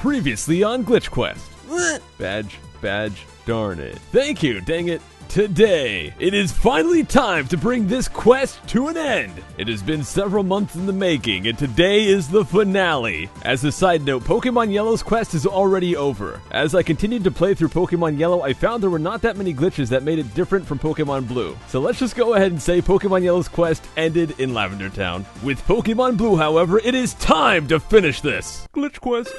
Previously on Glitch Quest. What? Badge, darn it. Thank you, dang it. Today, it is finally time to bring this quest to an end. It has been several months in the making, and today is the finale. As a side note, Pokemon Yellow's quest is already over. As I continued to play through Pokemon Yellow, I found there were not that many glitches that made it different from Pokemon Blue. So let's just go ahead and say Pokemon Yellow's quest ended in Lavender Town. With Pokemon Blue, however, it is time to finish this Glitch Quest.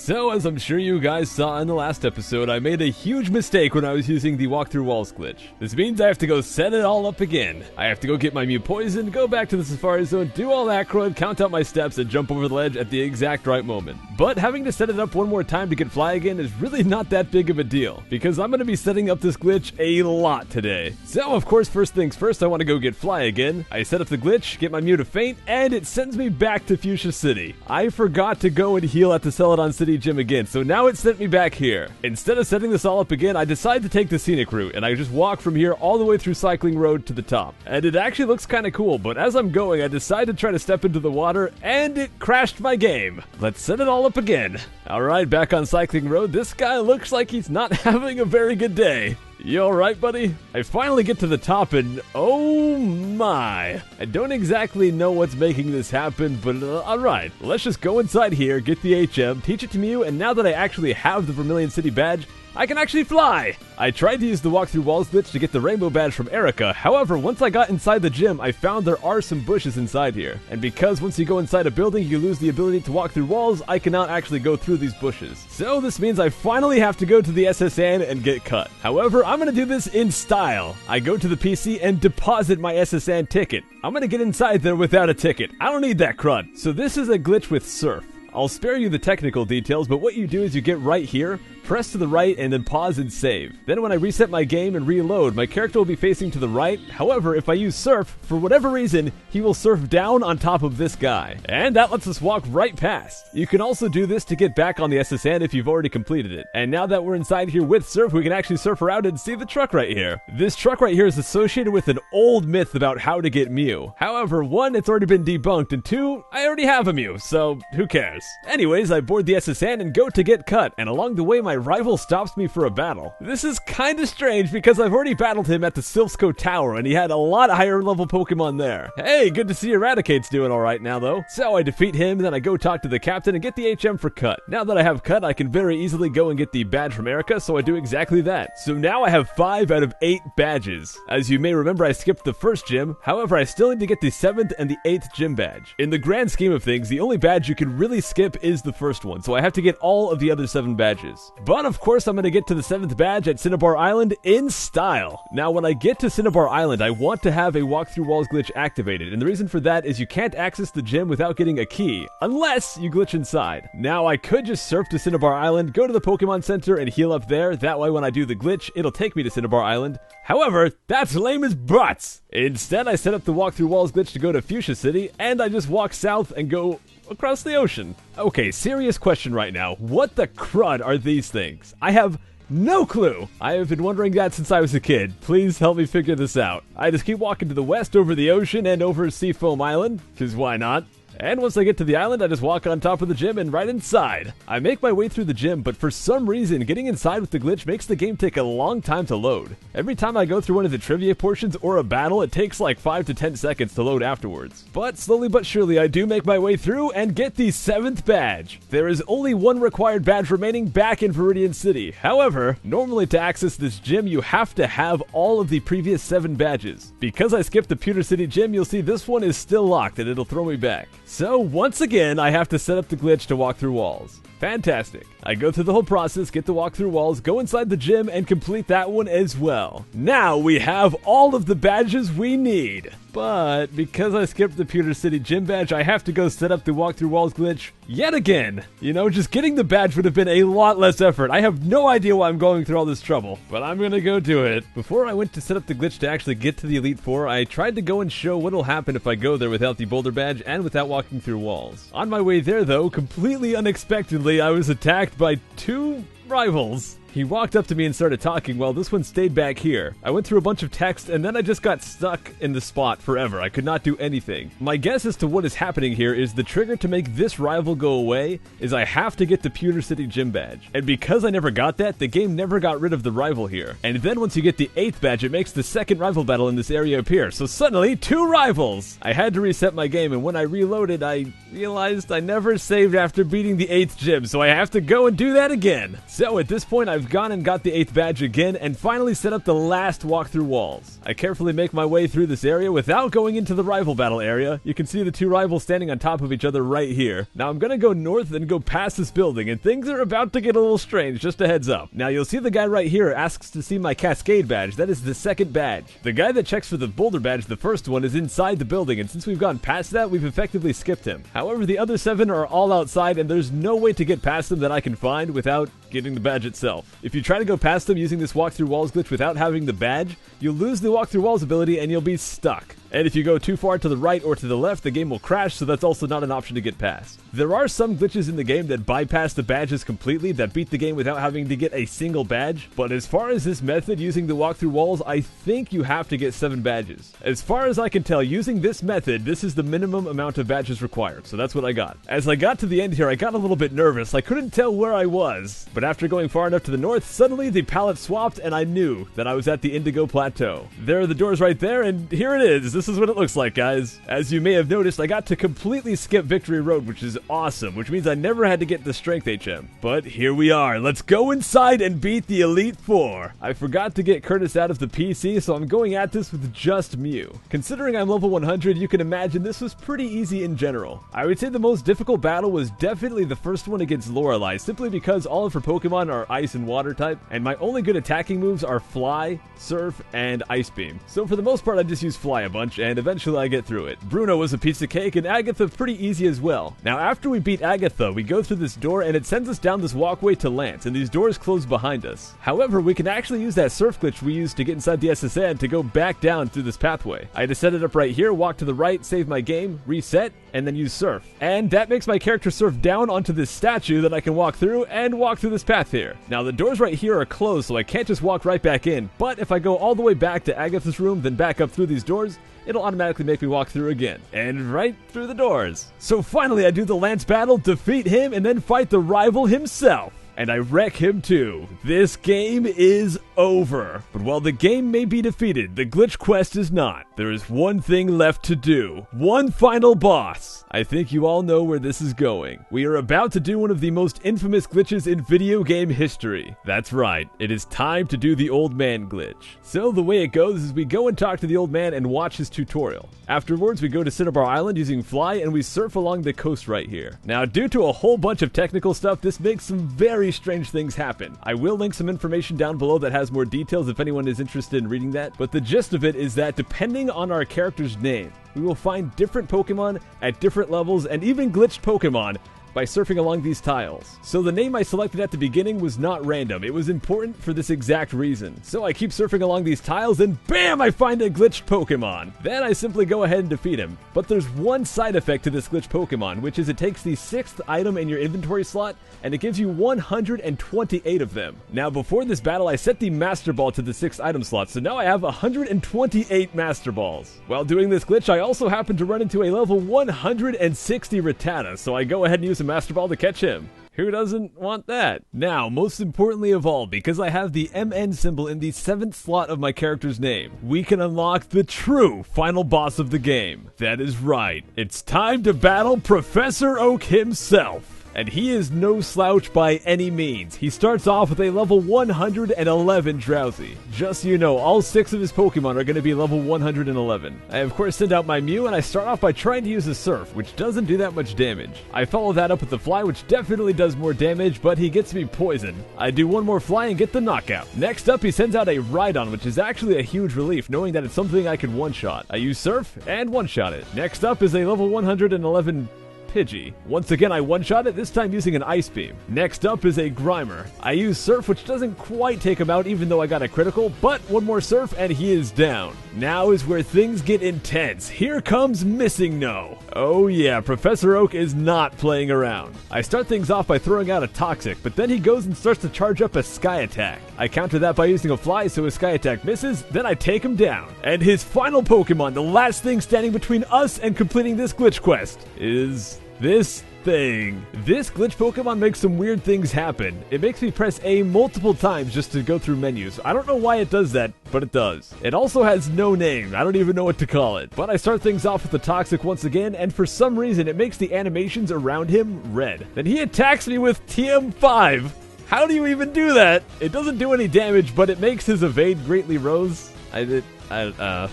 So, as I'm sure you guys saw in the last episode, I made a huge mistake when I was using the walk through walls glitch. This means I have to go set it all up again. I have to go get my Mew poison, go back to the Safari Zone, do all that crud, count out my steps, and jump over the ledge at the exact right moment. But having to set it up one more time to get Fly again is really not that big of a deal, because I'm going to be setting up this glitch a lot today. So, of course, first things first, I want to go get Fly again. I set up the glitch, get my Mew to faint, and it sends me back to Fuchsia City. I forgot to go and heal at the Celadon City gym again, so now it sent me back here. Instead of setting this all up again, I decided to take the scenic route, and I just walk from here all the way through Cycling Road to the top. And it actually looks kind of cool, but as I'm going, I decide to try to step into the water, and it crashed my game. Let's set it all up again. Alright, back on Cycling Road, this guy looks like he's not having a very good day. You alright, buddy? I finally get to the top and oh my. I don't exactly know what's making this happen, but alright. Let's just go inside here, get the HM, teach it to Mew, and now that I actually have the Vermilion City badge, I can actually fly! I tried to use the walk through walls glitch to get the rainbow badge from Erica. However, once I got inside the gym, I found there are some bushes inside here. And because once you go inside a building, you lose the ability to walk through walls, I cannot actually go through these bushes. So this means I finally have to go to the SSN and get cut. However, I'm gonna do this in style. I go to the PC and deposit my SSN ticket. I'm gonna get inside there without a ticket. I don't need that crud. So this is a glitch with Surf. I'll spare you the technical details, but what you do is you get right here, press to the right, and then pause and save. Then when I reset my game and reload, my character will be facing to the right. However, if I use Surf, for whatever reason, he will surf down on top of this guy. And that lets us walk right past. You can also do this to get back on the SSN if you've already completed it. And now that we're inside here with Surf, we can actually surf around and see the truck right here. This truck right here is associated with an old myth about how to get Mew. However, one, it's already been debunked, and two, I already have a Mew, so who cares? Anyways, I board the SSN and go to get cut, and along the way my rival stops me for a battle. This is kinda strange because I've already battled him at the Scykoh Tower, and he had a lot higher level Pokemon there. Hey, good to see Eradicate's doing alright now though. So I defeat him, then I go talk to the captain and get the HM for cut. Now that I have cut, I can very easily go and get the badge from Erica, so I do exactly that. So now I have 5 out of 8 badges. As you may remember, I skipped the first gym, however I still need to get the 7th and the 8th gym badge. In the grand scheme of things, the only badge you can really skip is the first one, so I have to get all of the other 7 badges. But of course I'm going to get to the 7th badge at Cinnabar Island in style. Now when I get to Cinnabar Island, I want to have a walk through walls glitch activated, and the reason for that is you can't access the gym without getting a key, unless you glitch inside. Now I could just surf to Cinnabar Island, go to the Pokemon Center and heal up there, that way when I do the glitch, it'll take me to Cinnabar Island. However, that's lame as butts! Instead I set up the walk through walls glitch to go to Fuchsia City, and I just walk south and go across the ocean. Okay, serious question right now. What the crud are these things? I have no clue. I have been wondering that since I was a kid. Please help me figure this out. I just keep walking to the west over the ocean and over Seafoam Island, because why not? And once I get to the island, I just walk on top of the gym and right inside. I make my way through the gym, but for some reason, getting inside with the glitch makes the game take a long time to load. Every time I go through one of the trivia portions or a battle, it takes like 5 to 10 seconds to load afterwards. But slowly but surely, I do make my way through and get the 7th badge. There is only one required badge remaining back in Viridian City. However, normally to access this gym, you have to have all of the previous 7 badges. Because I skipped the Pewter City gym, you'll see this one is still locked and it'll throw me back. So once again, I have to set up the glitch to walk through walls. Fantastic. I go through the whole process, get the walk through walls, go inside the gym, and complete that one as well. Now we have all of the badges we need. But because I skipped the Pewter City gym badge, I have to go set up the walk through walls glitch yet again. You know, just getting the badge would have been a lot less effort. I have no idea why I'm going through all this trouble, but I'm gonna go do it. Before I went to set up the glitch to actually get to the Elite Four, I tried to go and show what'll happen if I go there without the boulder badge and without walking through walls. On my way there though, completely unexpectedly, I was attacked by 2 rivals. He walked up to me and started talking while this one stayed back here. I went through a bunch of text and then I just got stuck in the spot forever. I could not do anything. My guess as to what is happening here is the trigger to make this rival go away is I have to get the Pewter City gym badge. And because I never got that, the game never got rid of the rival here. And then once you get the 8th badge, it makes the second rival battle in this area appear. So suddenly, 2 rivals! I had to reset my game, and when I reloaded, I realized I never saved after beating the 8th gym, so I have to go and do that again. So at this point, I've gone and got the 8th badge again, and finally set up the last walkthrough walls. I carefully make my way through this area without going into the rival battle area. You can see the 2 rivals standing on top of each other right here. Now I'm gonna go north and go past this building, and things are about to get a little strange, just a heads up. Now you'll see the guy right here asks to see my Cascade badge. That is the 2nd badge. The guy that checks for the Boulder badge, the first one, is inside the building, and since we've gone past that, we've effectively skipped him. However, the other 7 are all outside, and there's no way to get past them that I can find without getting the badge itself. If you try to go past them using this walkthrough walls glitch without having the badge, you'll lose the walkthrough walls ability and you'll be stuck. And if you go too far to the right or to the left, the game will crash, so that's also not an option to get past. There are some glitches in the game that bypass the badges completely, that beat the game without having to get a single badge, but as far as this method using the walkthrough walls, I think you have to get 7 badges. As far as I can tell, using this method, this is the minimum amount of badges required, so that's what I got. As I got to the end here, I got a little bit nervous. I couldn't tell where I was, but after going far enough to the north, suddenly the palette swapped and I knew that I was at the Indigo Plateau. There are the doors right there, and here it is. This is what it looks like, guys. As you may have noticed, I got to completely skip Victory Road, which is awesome, which means I never had to get the Strength HM. But here we are. Let's go inside and beat the Elite Four. I forgot to get Curtis out of the PC, so I'm going at this with just Mew. Considering I'm level 100, you can imagine this was pretty easy in general. I would say the most difficult battle was definitely the first one against Lorelei, simply because all of her Pokemon are Ice and Water type, and my only good attacking moves are Fly, Surf, and Ice Beam. So for the most part, I just use Fly a bunch, and eventually I get through it. Bruno was a piece of cake, and Agatha pretty easy as well. Now after we beat Agatha, we go through this door, and it sends us down this walkway to Lance, and these doors close behind us. However, we can actually use that Surf glitch we used to get inside the SSN to go back down through this pathway. I had to set it up right here, walk to the right, save my game, reset, and then use Surf. And that makes my character surf down onto this statue that I can walk through and walk through this path here. Now the doors right here are closed, so I can't just walk right back in, but if I go all the way back to Agatha's room, then back up through these doors, it'll automatically make me walk through again. And right through the doors. So finally I do the Lance battle, defeat him, and then fight the rival himself. And I wreck him too. This game is over. But while the game may be defeated, the glitch quest is not. There is one thing left to do. One final boss. I think you all know where this is going. We are about to do one of the most infamous glitches in video game history. That's right. It is time to do the old man glitch. So the way it goes is we go and talk to the old man and watch his tutorial. Afterwards, we go to Cinnabar Island using Fly and we surf along the coast right here. Now, due to a whole bunch of technical stuff, this makes some very strange things happen. I will link some information down below that has more details if anyone is interested in reading that, but the gist of it is that depending on our character's name, we will find different Pokemon at different levels and even glitched Pokemon by surfing along these tiles. So the name I selected at the beginning was not random. It was important for this exact reason. So I keep surfing along these tiles and BAM! I find a glitched Pokemon. Then I simply go ahead and defeat him. But there's one side effect to this glitched Pokemon, which is it takes the 6th item in your inventory slot and it gives you 128 of them. Now before this battle, I set the Master Ball to the 6th item slot, so now I have 128 Master Balls. While doing this glitch, I also happen to run into a level 160 Rattata, so I go ahead and use a Master Ball to catch him. Who doesn't want that? Now, most importantly of all, because I have the MN symbol in the 7th slot of my character's name, we can unlock the true final boss of the game. That is right. It's time to battle Professor Oak himself. And he is no slouch by any means. He starts off with a level 111 Drowsy. Just so you know, all 6 of his Pokemon are going to be level 111. I of course send out my Mew and I start off by trying to use a Surf, which doesn't do that much damage. I follow that up with the Fly, which definitely does more damage, but he gets me poisoned. I do one more Fly and get the knockout. Next up, he sends out a Rhydon, which is actually a huge relief, knowing that it's something I can one-shot. I use Surf and one-shot it. Next up is a level 111 Pidgey. Once again, I one-shot it, this time using an Ice Beam. Next up is a Grimer. I use Surf, which doesn't quite take him out even though I got a critical, but one more Surf and he is down. Now is where things get intense. Here comes Missing No. Oh yeah, Professor Oak is not playing around. I start things off by throwing out a Toxic, but then he goes and starts to charge up a Sky Attack. I counter that by using a Fly so his Sky Attack misses, then I take him down. And his final Pokemon, the last thing standing between us and completing this glitch quest, is this thing. This glitch Pokemon makes some weird things happen. It makes me press A multiple times just to go through menus. I don't know why it does that, but it does. It also has no name. I don't even know what to call it. But I start things off with the Toxic once again, and for some reason it makes the animations around him red. Then he attacks me with TM5. How do you even do that? It doesn't do any damage, but it makes his evade greatly rose. I don't know.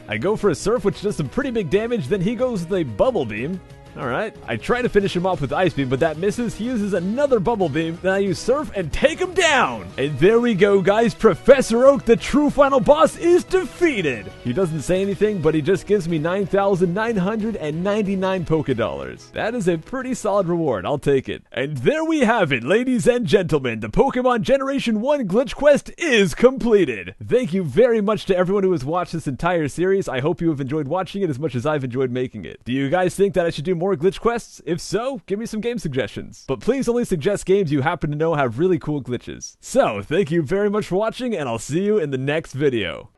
I go for a Surf, which does some pretty big damage, then he goes with a Bubble Beam. Alright, I try to finish him off with Ice Beam, but that misses. He uses another Bubble Beam, then I use Surf and take him down! And there we go, guys. Professor Oak, the true final boss, is defeated! He doesn't say anything, but he just gives me 9,999 Pokédollars. That is a pretty solid reward, I'll take it. And there we have it, ladies and gentlemen. The Pokemon Generation 1 Glitch Quest is completed! Thank you very much to everyone who has watched this entire series. I hope you have enjoyed watching it as much as I've enjoyed making it. Do you guys think that I should do more glitch quests? If so, give me some game suggestions. But please only suggest games you happen to know have really cool glitches. So, thank you very much for watching, and I'll see you in the next video.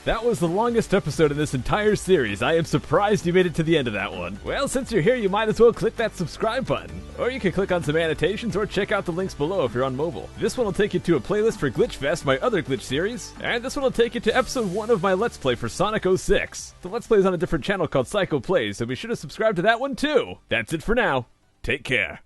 That was the longest episode in this entire series. I am surprised you made it to the end of that one. Well, since you're here, you might as well click that subscribe button. Or you can click on some annotations or check out the links below if you're on mobile. This one will take you to a playlist for Glitch Fest, my other glitch series. And this one will take you to episode 1 of my Let's Play for Sonic 06. The Let's Play is on a different channel called Scykoh Plays, so be sure to subscribe to that one too. That's it for now. Take care.